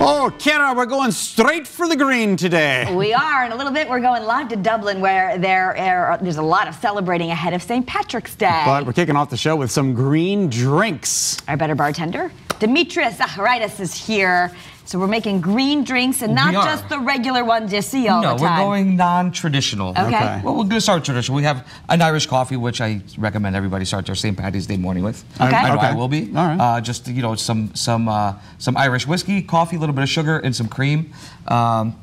Oh, Kara, we're going straight for the green today. We are. In a little bit, we're going live to Dublin, where there's a lot of celebrating ahead of St. Patrick's Day. But we're kicking off the show with some green drinks. Our better bartender, Dimitrios Zahariadis, is here. So we're making green drinks, and not just the regular ones you see all the time. No, we're going non-traditional. Okay. Well, we're going to start traditional. We have an Irish coffee, which I recommend everybody start their St. Patty's Day morning with. Okay. I know I will be. All right. Just, you know, some Irish whiskey, coffee, a little bit of sugar, and some cream. And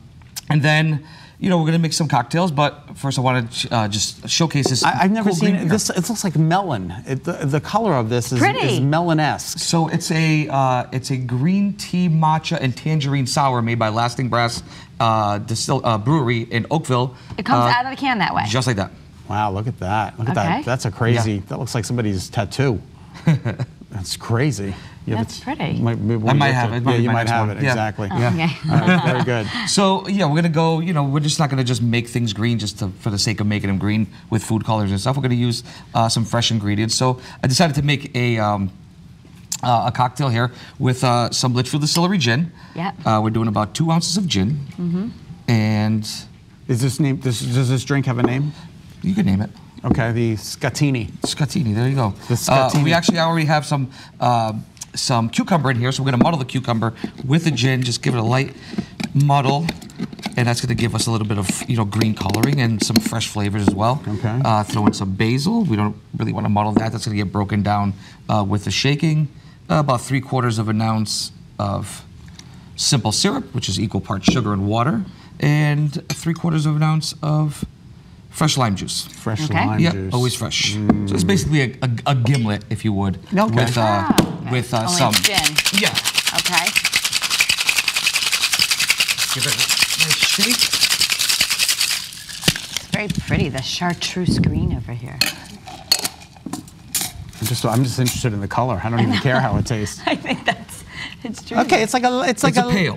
then, you know, we're going to make some cocktails, but first I want to just showcase this. I've never cool seen green it. This. It looks like melon. The color of this is melon-esque. So it's a green tea matcha and tangerine sour made by Lasting Brass Brewery in Oakville. It comes out of the can that way. Just like that. Wow, look at that. Look at that. That's a crazy, that looks like somebody's tattoo. That's crazy. That's pretty. I might have it. Yeah, you might have one. it, exactly. Oh, okay. All right, very good. So, yeah, we're going to go, you know, we're just not going to just make things green for the sake of making them green with food colors and stuff. We're going to use some fresh ingredients. So I decided to make a cocktail here with some Litchfield Celery Gin. Yeah. We're doing about 2 ounces of gin. Mm-hmm. And... Does this drink have a name? You can name it. Okay, the Scatini. Scatini, there you go. The Scatini. We actually already have some cucumber in here, so we're going to muddle the cucumber with the gin, just give it a light muddle, and that's going to give us a little bit of, you know, green coloring and some fresh flavors as well. Okay. Throw in some basil. We don't really want to muddle that. That's going to get broken down with the shaking. About 3/4 of an ounce of simple syrup, which is equal parts sugar and water, and 3/4 of an ounce of fresh lime juice. Fresh lime juice. Yeah, always fresh. So it's basically a gimlet, if you would, with some gin. Yeah. Okay. Give it a nice shake. It's very pretty, the chartreuse green over here. I'm just interested in the color. I don't even care how it tastes. I think it's true. Okay, it's a pale.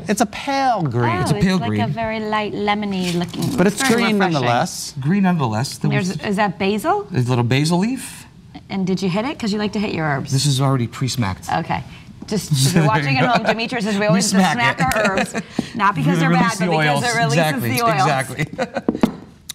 It's a pale green. Oh, it's a pale like green. a very light lemony looking. But it's green refreshing. nonetheless. Green nonetheless. Is that basil? There's a little basil leaf. And did you hit it? Because you like to hit your herbs. This is already pre-smacked. Okay. Just if you're watching at home, Dimitrios says we always smack our herbs, not because they're bad, but because it releases the oils. Exactly.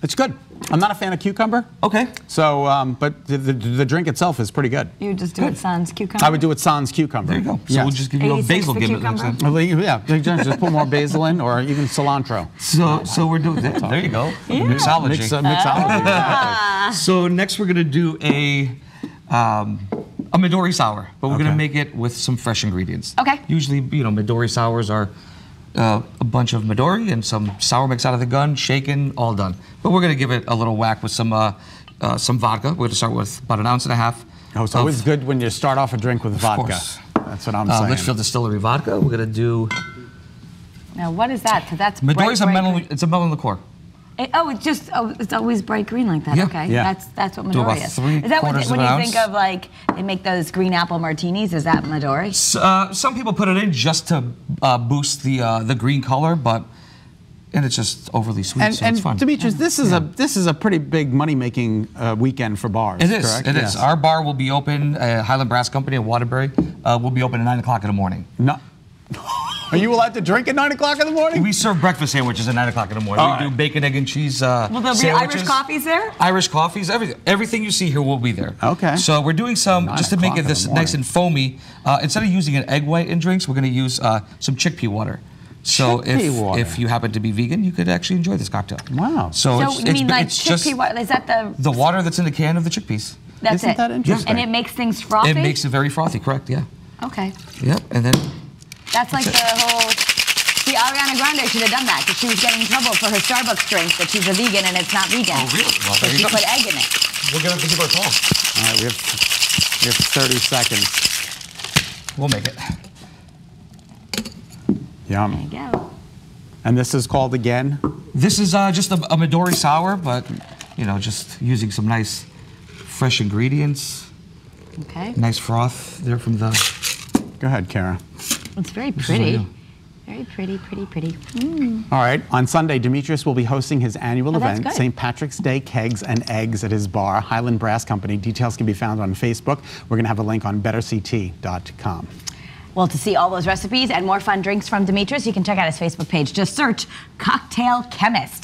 It's good. I'm not a fan of cucumber. Okay. So, but the drink itself is pretty good. You just do it sans cucumber? I would do it sans cucumber. There you go. So we'll just give you a basil gimlet next time. Well, yeah, just put more basil in, or even cilantro. So we're doing that. There you go. Yeah. Mixology. Mixology, exactly. So next we're going to do a Midori Sour, but we're going to make it with some fresh ingredients. Okay. Usually, you know, Midori Sours are a bunch of Midori and some sour mix out of the gun, shaken, all done. But we're going to give it a little whack with some vodka. We're going to start with about 1.5 ounces. Oh, it's always good when you start off a drink with vodka. Course. That's what I'm saying. Litchfield Distillery vodka. We're going to do... Now, what is that? Because that's Midori's bright a melon liqueur. It's always bright green like that. Yeah. Okay, Yeah. That's what Do Midori about is. 3/4 Is that when of an you ounce. think of, like, they make those green apple martinis? Is that Midori? Some people put it in just to boost the green color, and it's just overly sweet, so it's fun. Dimitrios, this is a pretty big money-making weekend for bars. It is. Correct? It is. Our bar will be open. Highland Brass Company in Waterbury will be open at 9 o'clock in the morning. No. Are you allowed to drink at 9 o'clock in the morning? We serve breakfast sandwiches at 9 o'clock in the morning. We do bacon, egg, and cheese Will there be sandwiches. Irish coffees there? Irish coffees, everything you see here will be there. Okay. So we're doing some, just to make it this nice and foamy, instead of using an egg white in drinks, we're going to use some chickpea water. So if you happen to be vegan, you could actually enjoy this cocktail. Wow. So you mean like chickpea water? Is that the water that's in the can of the chickpeas? That's Isn't that interesting? And it makes things frothy? It makes it very frothy, correct, yeah. Okay. Yep, and then... That's like the whole... See, Ariana Grande should have done that, because she was getting in trouble for her Starbucks drink that she's a vegan and it's not vegan. Oh, really? Well, so she put egg in it. We're going to have to give her a call. All right, we have 30 seconds. We'll make it. Yum. There you go. And this is called again? This is just a Midori Sour, but, you know, just using some nice fresh ingredients. Okay. Nice froth there from the... Go ahead, Kara. It's very pretty. Very pretty. Mm. All right. On Sunday, Dimitrios will be hosting his annual that's event, good. St. Patrick's Day Kegs and Eggs at his bar, Highland Brass Company. Details can be found on Facebook. We're going to have a link on betterct.com. Well, to see all those recipes and more fun drinks from Dimitrios, you can check out his Facebook page. Just search Cocktail Chemist.